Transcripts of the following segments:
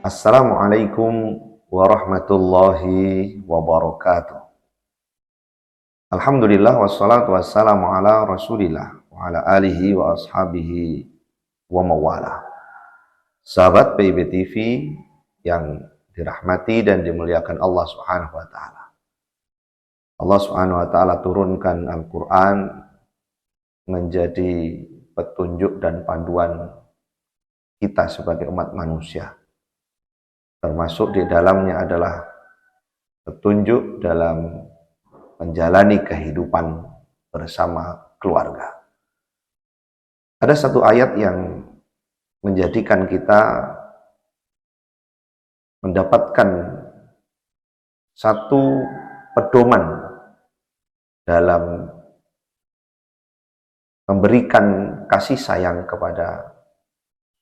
Assalamualaikum warahmatullahi wabarakatuh. Alhamdulillah wassalatu wassalamu ala rasulillah wa ala alihi wa ashabihi wa mawala. Sahabat PIB TV yang dirahmati dan dimuliakan Allah Subhanahu wa taala. Allah Subhanahu wa taala turunkan Al-Qur'an menjadi petunjuk dan panduan kita sebagai umat manusia. Termasuk di dalamnya adalah petunjuk dalam menjalani kehidupan bersama keluarga. Ada satu ayat yang menjadikan kita mendapatkan satu pedoman dalam memberikan kasih sayang kepada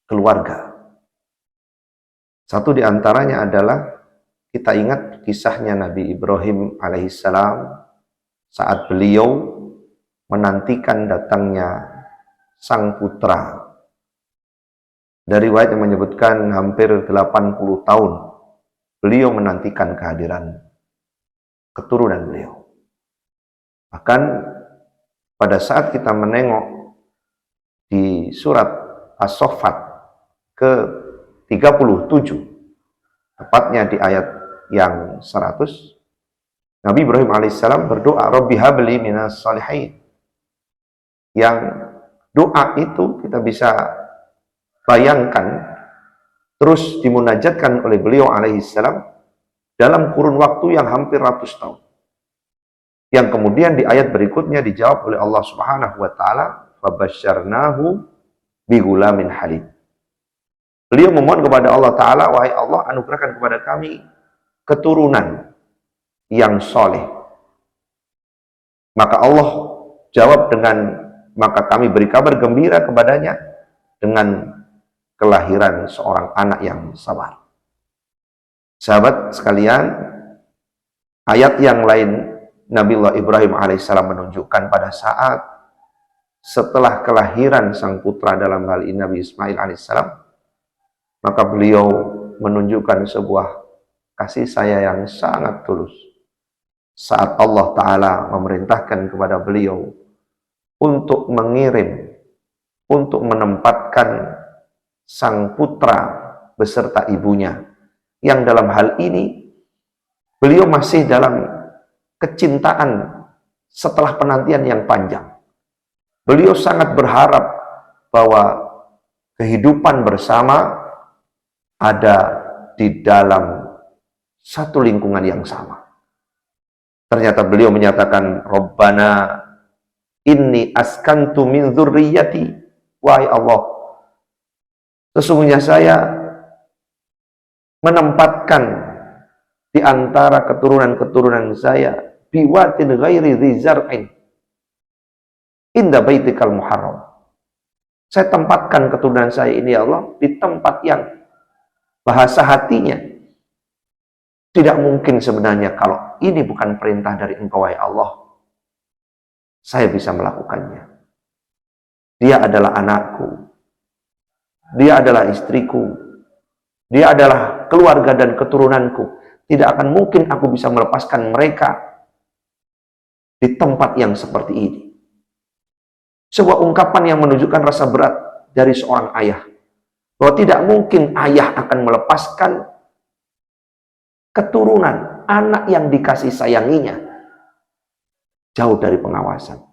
keluarga. Satu di antaranya adalah kita ingat kisahnya Nabi Ibrahim alaihissalam saat beliau menantikan datangnya sang putra. Dari riwayat yang menyebutkan hampir 80 tahun beliau menantikan kehadiran keturunan beliau. Bahkan pada saat kita menengok di surat As-Saffat ke 37, tepatnya di ayat yang 100, Nabi Ibrahim alaihissalam berdoa, Rabbi habli minas salihin. Yang doa itu kita bisa bayangkan terus dimunajatkan oleh beliau alaihissalam dalam kurun waktu yang hampir ratus tahun. Yang kemudian di ayat berikutnya dijawab oleh Allah Subhanahu wa taala, fabasyarnahu bigulamin halim. Beliau memohon kepada Allah Ta'ala, wahai Allah, anugerahkan kepada kami keturunan yang soleh. Maka Allah jawab dengan, maka kami beri kabar gembira kepadanya dengan kelahiran seorang anak yang sabar. Sahabat sekalian, ayat yang lain Nabiullah Ibrahim alaihissalam menunjukkan pada saat setelah kelahiran sang putra, dalam hal ini Nabi Ismail alaihissalam, maka beliau menunjukkan sebuah kasih sayang yang sangat tulus. Saat Allah Ta'ala memerintahkan kepada beliau untuk mengirim, untuk menempatkan sang putra beserta ibunya, yang dalam hal ini beliau masih dalam kecintaan setelah penantian yang panjang. Beliau sangat berharap bahwa kehidupan bersama ada di dalam satu lingkungan yang sama. Ternyata beliau menyatakan, Rabbana inni askantu min dzurriyyati, wahai Allah, sesungguhnya saya menempatkan di antara keturunan-keturunan saya biwatin ghairi dzi zar'in inda baitikal muharram. Saya tempatkan keturunan saya ini, ya Allah, di tempat yang bahasa hatinya tidak mungkin sebenarnya kalau ini bukan perintah dari Engkau, wahai Allah, saya bisa melakukannya. Dia adalah anakku, dia adalah istriku, dia adalah keluarga dan keturunanku. Tidak akan mungkin aku bisa melepaskan mereka di tempat yang seperti ini. Sebuah ungkapan yang menunjukkan rasa berat dari seorang ayah, bahwa tidak mungkin ayah akan melepaskan keturunan, anak yang dikasih sayanginya, jauh dari pengawasan.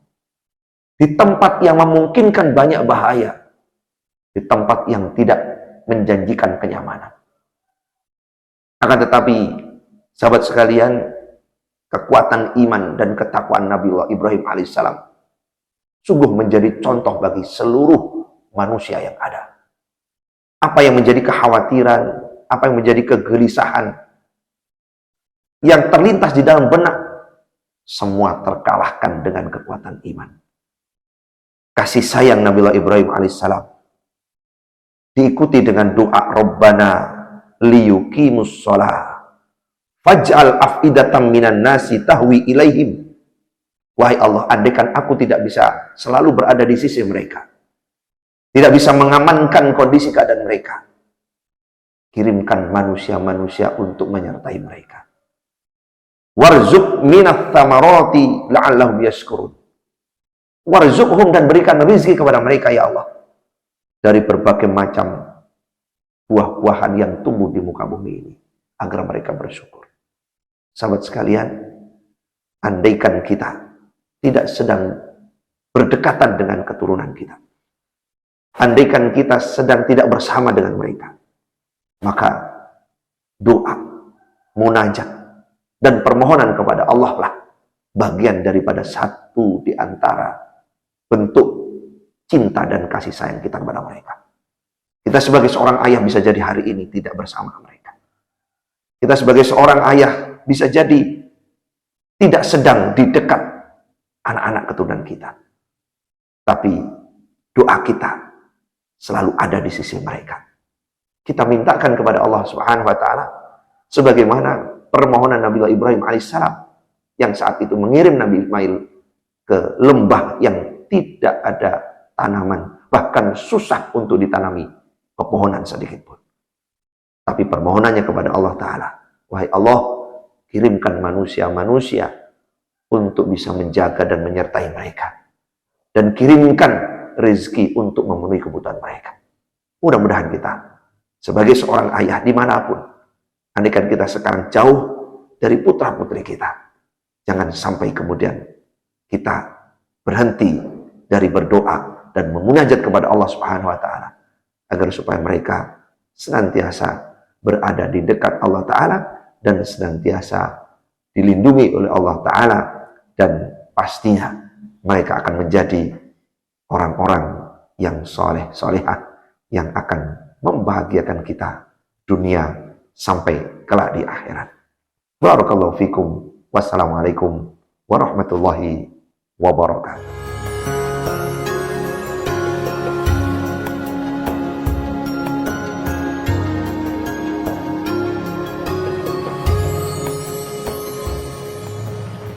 Di tempat yang memungkinkan banyak bahaya, di tempat yang tidak menjanjikan kenyamanan. Akan tetapi, sahabat sekalian, kekuatan iman dan ketakwaan Nabiullah Ibrahim alaihissalam sungguh menjadi contoh bagi seluruh manusia yang ada. Apa yang menjadi kekhawatiran, apa yang menjadi kegelisahan yang terlintas di dalam benak, semua terkalahkan dengan kekuatan iman. Kasih sayang Nabiullah Ibrahim alaihissalam diikuti dengan doa Rabbana liyuqimus shalah Faj'al af'idatan minan nasi tahwi ilaihim. Wahai Allah, andaikan aku tidak bisa selalu berada di sisi mereka, tidak bisa mengamankan kondisi keadaan mereka, kirimkan manusia-manusia untuk menyertai mereka. Warzuq minat thamarati la'allahum yashkurun. Warzuqhum, dan berikan rezeki kepada mereka ya Allah dari berbagai macam buah-buahan yang tumbuh di muka bumi ini, agar mereka bersyukur. Sahabat sekalian, andaikan kita tidak sedang berdekatan dengan keturunan kita, andaikan kita sedang tidak bersama dengan mereka, maka doa, munajat, dan permohonan kepada Allah lah bagian daripada satu di antara bentuk cinta dan kasih sayang kita kepada mereka. Kita sebagai seorang ayah bisa jadi hari ini tidak bersama mereka. Kita sebagai seorang ayah bisa jadi tidak sedang di dekat anak-anak keturunan kita. Tapi doa kita selalu ada di sisi mereka. Kita mintakan kepada Allah Subhanahu wa taala sebagaimana permohonan Nabi Ibrahim alaihissalam yang saat itu mengirim Nabi Ismail ke lembah yang tidak ada tanaman, bahkan susah untuk ditanami pepohonan sedikit pun. Tapi permohonannya kepada Allah Ta'ala, wahai Allah, kirimkan manusia-manusia untuk bisa menjaga dan menyertai mereka, dan kirimkan rezeki untuk memenuhi kebutuhan mereka. Mudah-mudahan kita sebagai seorang ayah dimanapun, andaikan kita sekarang jauh dari putra-putri kita, jangan sampai kemudian kita berhenti dari berdoa dan memunajat kepada Allah Subhanahu wa taala agar supaya mereka senantiasa berada di dekat Allah Ta'ala dan senantiasa dilindungi oleh Allah Ta'ala, dan pastinya mereka akan menjadi orang-orang yang soleh-solehah yang akan membahagiakan kita dunia sampai kelak di akhirat. Barakallahu fikum. Wassalamualaikum warahmatullahi wabarakatuh.